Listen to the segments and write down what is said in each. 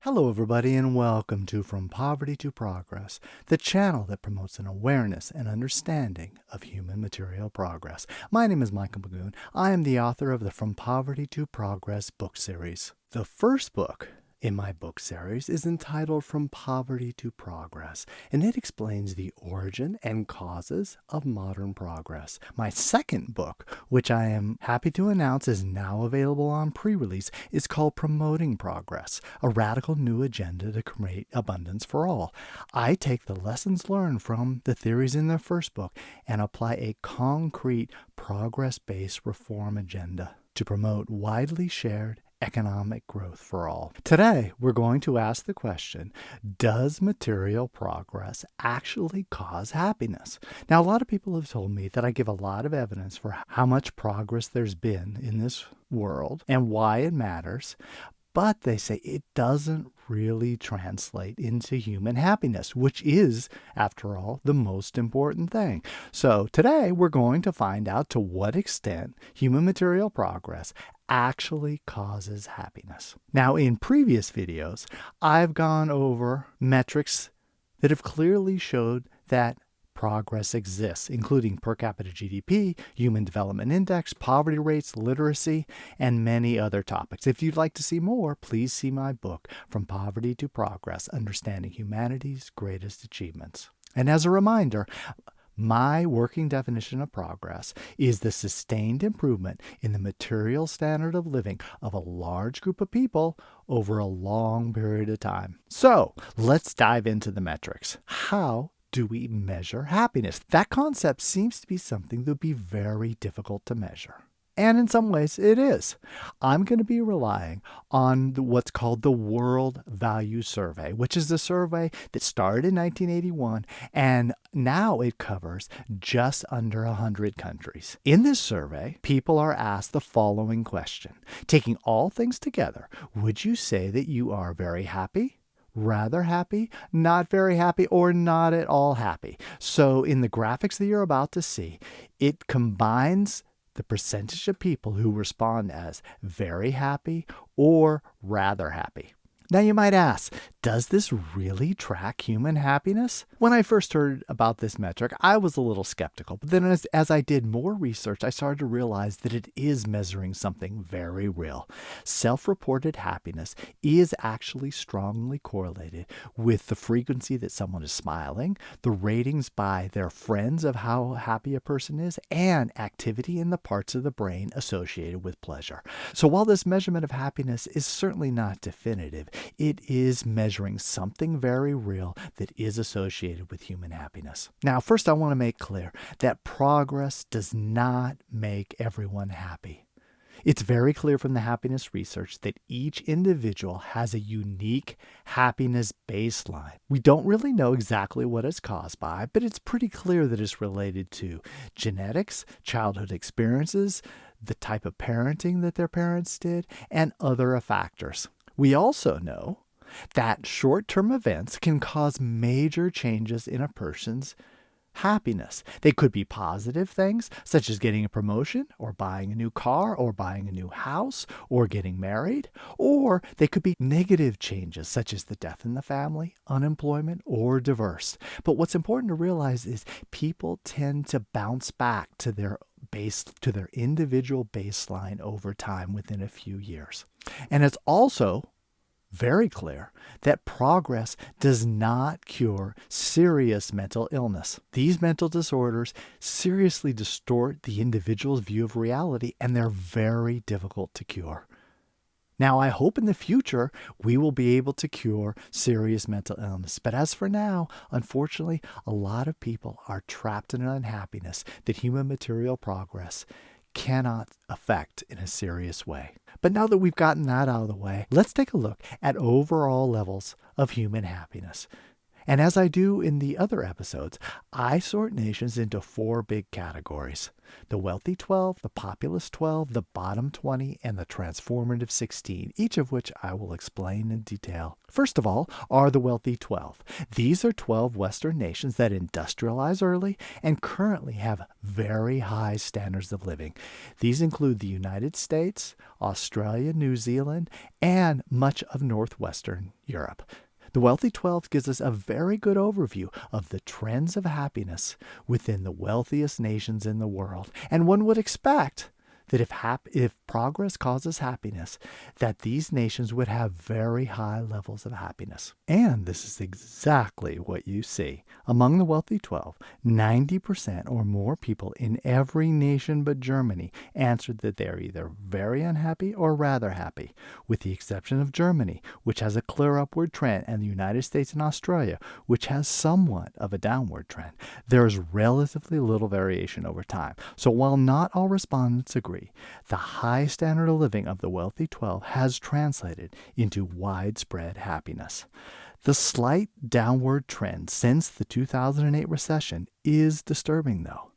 Hello, everybody, and welcome to From Poverty to Progress, the channel that promotes an awareness and understanding of human material progress. My name is Michael Magoon. I am the author of the From Poverty to Progress book series. The first book in my book series is entitled From Poverty to Progress, and it explains the origin and causes of modern progress. My second book, which I am happy to announce is now available on pre-release, is called Promoting Progress, a radical new agenda to create abundance for all. I take the lessons learned from the theories in the first book and apply a concrete progress-based reform agenda to promote widely shared economic growth for all. Today, we're going to ask the question, does material progress actually cause happiness? Now, a lot of people have told me that I give a lot of evidence for how much progress there's been in this world and why it matters. But they say it doesn't really translate into human happiness, which is, after all, the most important thing. So today we're going to find out to what extent human material progress actually causes happiness. Now, in previous videos, I've gone over metrics that have clearly showed that progress exists, including per capita GDP, Human Development Index, poverty rates, literacy, and many other topics. If you'd like to see more, please see my book, From Poverty to Progress, Understanding Humanity's Greatest Achievements. And as a reminder, my working definition of progress is the sustained improvement in the material standard of living of a large group of people over a long period of time. So let's dive into the metrics. How do we measure happiness? That concept seems to be something that would be very difficult to measure. And in some ways, it is. I'm going to be relying on what's called the World Value Survey, which is a survey that started in 1981, and now it covers just under 100 countries. In this survey, people are asked the following question. Taking all things together, would you say that you are very happy, rather happy, not very happy, or not at all happy? So in the graphics that you're about to see, it combines the percentage of people who respond as very happy or rather happy. Now you might ask, does this really track human happiness? When I first heard about this metric, I was a little skeptical. But then as I did more research, I started to realize that it is measuring something very real. Self-reported happiness is actually strongly correlated with the frequency that someone is smiling, the ratings by their friends of how happy a person is, and activity in the parts of the brain associated with pleasure. So while this measurement of happiness is certainly not definitive, it is measuring something very real that is associated with human happiness. Now, first I want to make clear that progress does not make everyone happy. It's very clear from the happiness research that each individual has a unique happiness baseline. We don't really know exactly what it's caused by, but it's pretty clear that it's related to genetics, childhood experiences, the type of parenting that their parents did, and other factors. We also know that short-term events can cause major changes in a person's happiness. They could be positive things, such as getting a promotion, or buying a new car, or buying a new house, or getting married. Or they could be negative changes, such as the death in the family, unemployment, or divorce. But what's important to realize is people tend to bounce back to their individual baseline over time within a few years. And it's also very clear that progress does not cure serious mental illness. These mental disorders seriously distort the individual's view of reality, and they're very difficult to cure. Now, I hope in the future we will be able to cure serious mental illness. But as for now, unfortunately, a lot of people are trapped in an unhappiness that human material progress cannot affect in a serious way. But now that we've gotten that out of the way, let's take a look at overall levels of human happiness. And as I do in the other episodes, I sort nations into 4 big categories: the wealthy 12, the populous 12, the bottom 20, and the transformative 16, each of which I will explain in detail. First of all are the wealthy 12. These are 12 Western nations that industrialize early and currently have very high standards of living. These include the United States, Australia, New Zealand, and much of northwestern Europe. The Wealthy 12 gives us a very good overview of the trends of happiness within the wealthiest nations in the world. And one would expect that if progress causes happiness, that these nations would have very high levels of happiness. And this is exactly what you see. Among the wealthy 12, 90% or more people in every nation but Germany answered that they are either very unhappy or rather happy, with the exception of Germany, which has a clear upward trend, and the United States and Australia, which has somewhat of a downward trend. There is relatively little variation over time. So while not all respondents agree, the high standard of living of the wealthy 12 has translated into widespread happiness. The slight downward trend since the 2008 recession is disturbing, though.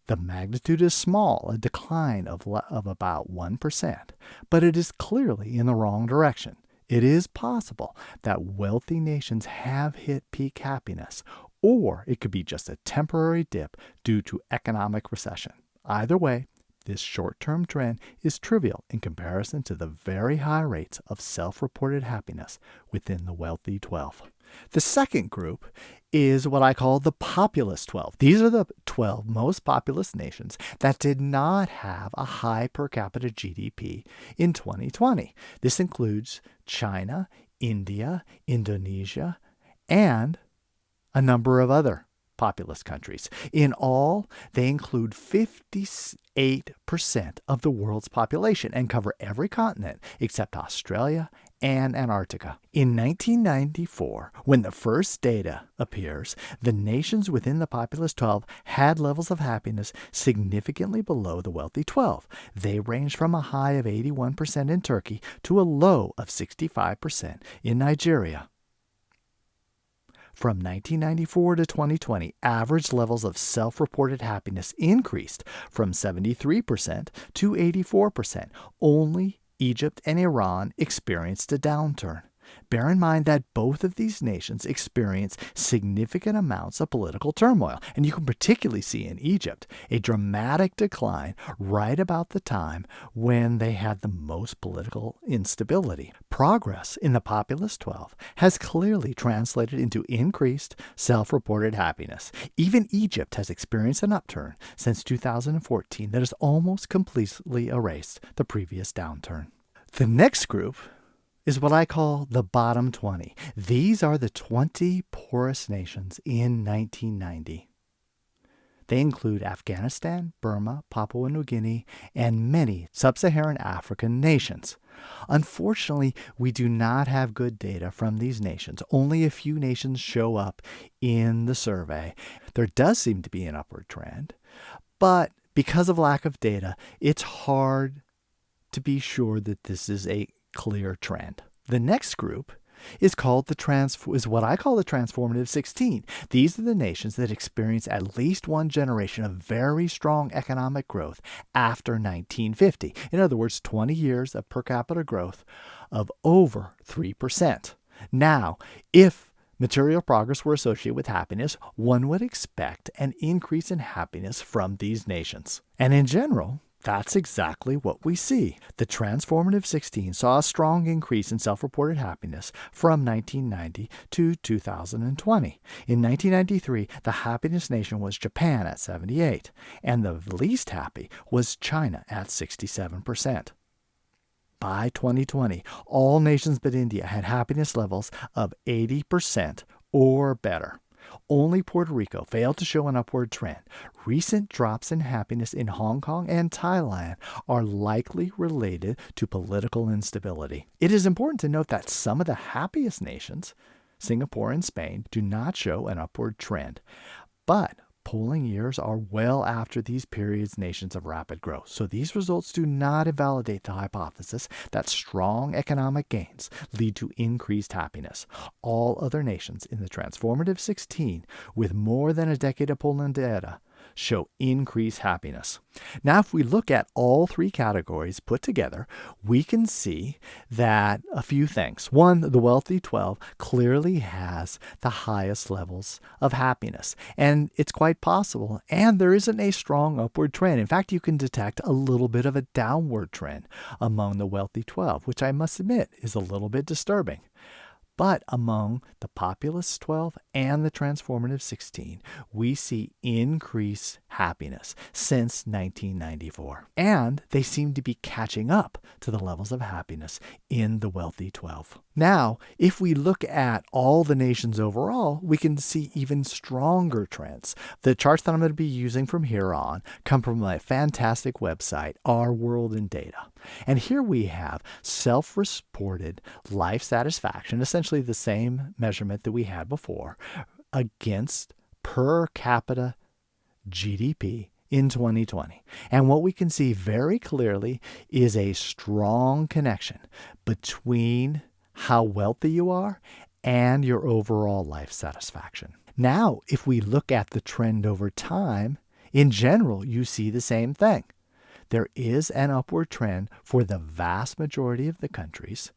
The magnitude is small, a decline of about 1%, but it is clearly in the wrong direction. It is possible that wealthy nations have hit peak happiness, or it could be just a temporary dip due to economic recession. Either way, this short-term trend is trivial in comparison to the very high rates of self-reported happiness within the wealthy 12. The second group is what I call the populous 12. These are the 12 most populous nations that did not have a high per capita GDP in 2020. This includes China, India, Indonesia, and a number of other populous countries. In all, they include 58% of the world's population and cover every continent except Australia and Antarctica. In 1994, when the first data appears, the nations within the populous 12 had levels of happiness significantly below the wealthy 12. They ranged from a high of 81% in Turkey to a low of 65% in Nigeria. From 1994 to 2020, average levels of self-reported happiness increased from 73% to 84%. Only Egypt and Iran experienced a downturn. Bear in mind that both of these nations experienced significant amounts of political turmoil, and you can particularly see in Egypt a dramatic decline right about the time when they had the most political instability. Progress in the populous 12 has clearly translated into increased self-reported happiness. Even Egypt has experienced an upturn since 2014 that has almost completely erased the previous downturn. The next group is what I call the bottom 20. These are the 20 poorest nations in 1990. They include Afghanistan, Burma, Papua New Guinea, and many sub-Saharan African nations. Unfortunately, we do not have good data from these nations. Only a few nations show up in the survey. There does seem to be an upward trend, but because of lack of data, it's hard to be sure that this is a clear trend. The next group is what I call the transformative 16. These are the nations that experience at least one generation of very strong economic growth after 1950. In other words, 20 years of per capita growth of over 3%. Now, if material progress were associated with happiness, one would expect an increase in happiness from these nations. And in general, that's exactly what we see. The transformative 16 saw a strong increase in self-reported happiness from 1990 to 2020. In 1993, the happiest nation was Japan at 78, and the least happy was China at 67%. By 2020, all nations but India had happiness levels of 80% or better. Only Puerto Rico failed to show an upward trend. Recent drops in happiness in Hong Kong and Thailand are likely related to political instability. It is important to note that some of the happiest nations, Singapore and Spain, do not show an upward trend. But polling years are well after these periods nations of rapid growth. So these results do not invalidate the hypothesis that strong economic gains lead to increased happiness. All other nations in the transformative 16 with more than a decade of polling data show increased happiness. Now, if we look at all three categories put together, we can see that a few things. One, the wealthy 12 clearly has the highest levels of happiness, and it's quite possible, and there isn't a strong upward trend. In fact, you can detect a little bit of a downward trend among the wealthy 12, which I must admit is a little bit disturbing. But among the populous 12 and the transformative 16, we see increased happiness since 1994. And they seem to be catching up to the levels of happiness in the wealthy 12. Now, if we look at all the nations overall, we can see even stronger trends. The charts that I'm going to be using from here on come from my fantastic website, Our World in Data. And here we have self-reported life satisfaction, essentially the same measurement that we had before, against per capita GDP in 2020. And what we can see very clearly is a strong connection between how wealthy you are and your overall life satisfaction. Now, if we look at the trend over time, in general, you see the same thing. There is an upward trend for the vast majority of the countries,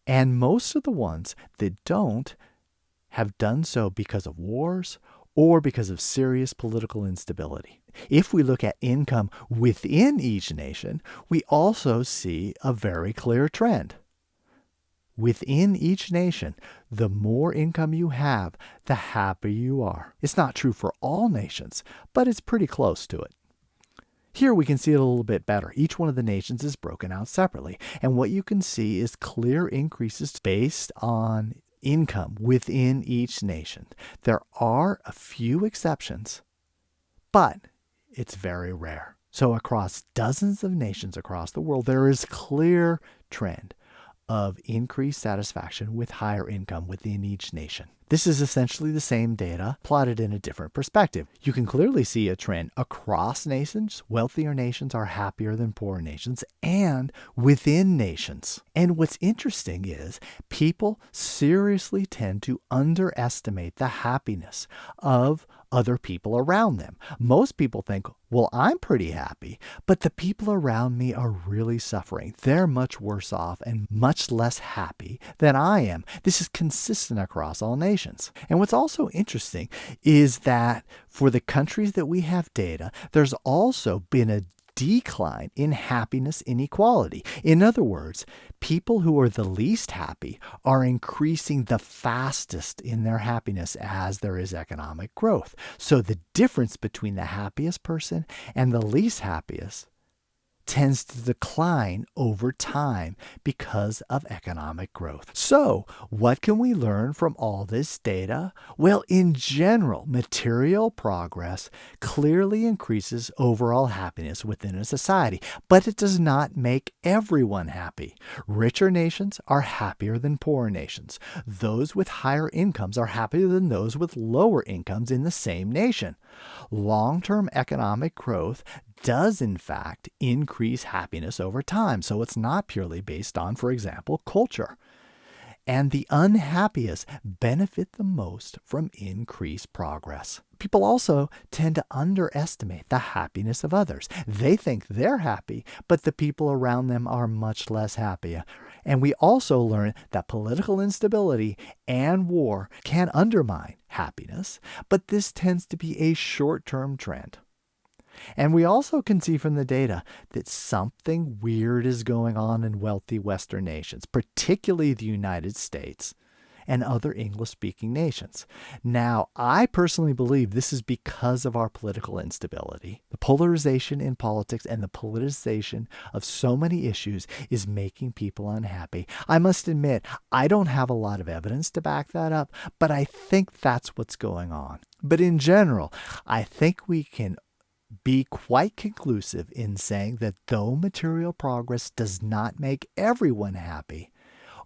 and most of the ones that don't have done so because of wars or because of serious political instability. If we look at income within each nation, we also see a very clear trend. Within each nation, the more income you have, the happier you are. It's not true for all nations, but it's pretty close to it. Here we can see it a little bit better. Each one of the nations is broken out separately, and what you can see is clear increases based on income within each nation. There are a few exceptions, but it's very rare. So across dozens of nations across the world, there is clear trend of increased satisfaction with higher income within each nation. This is essentially the same data plotted in a different perspective. You can clearly see a trend across nations. Wealthier nations are happier than poorer nations, and within nations. And what's interesting is people seriously tend to underestimate the happiness of other people around them. Most people think, well, I'm pretty happy, but the people around me are really suffering. They're much worse off and much less happy than I am. This is consistent across all nations. And what's also interesting is that for the countries that we have data, there's also been a decline in happiness inequality. In other words, people who are the least happy are increasing the fastest in their happiness as there is economic growth. So the difference between the happiest person and the least happiest tends to decline over time because of economic growth. So, what can we learn from all this data? Well, in general, material progress clearly increases overall happiness within a society, but it does not make everyone happy. Richer nations are happier than poorer nations. Those with higher incomes are happier than those with lower incomes in the same nation. Long-term economic growth does in fact increase happiness over time. So it's not purely based on, for example, culture. And the unhappiest benefit the most from increased progress. People also tend to underestimate the happiness of others. They think they're happy, but the people around them are much less happy. And we also learn that political instability and war can undermine happiness, but this tends to be a short-term trend. And we also can see from the data that something weird is going on in wealthy Western nations, particularly the United States and other English-speaking nations. Now, I personally believe this is because of our political instability. The polarization in politics and the politicization of so many issues is making people unhappy. I must admit, I don't have a lot of evidence to back that up, but I think that's what's going on. But in general, I think we can be quite conclusive in saying that though material progress does not make everyone happy,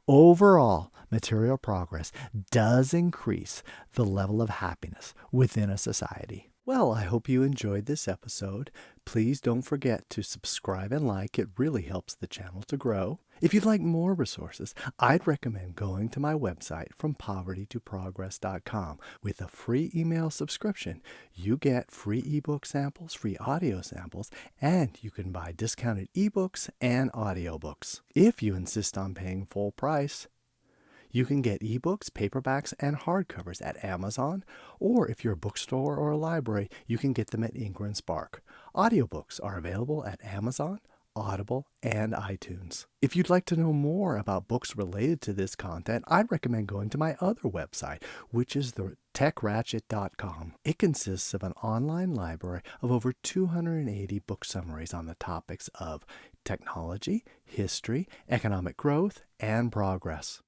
overall material progress does increase the level of happiness within a society. Well, I hope you enjoyed this episode. Please don't forget to subscribe and like. It really helps the channel to grow. If you'd like more resources, I'd recommend going to my website frompovertytoprogress.com. With a free email subscription, you get free ebook samples, free audio samples, and you can buy discounted ebooks and audiobooks. If you insist on paying full price, you can get ebooks, paperbacks, and hardcovers at Amazon, or if you're a bookstore or a library, you can get them at Inker and Spark. Audiobooks are available at Amazon, Audible, and iTunes. If you'd like to know more about books related to this content, I'd recommend going to my other website, which is the techratchet.com. It consists of an online library of over 280 book summaries on the topics of technology, history, economic growth, and progress.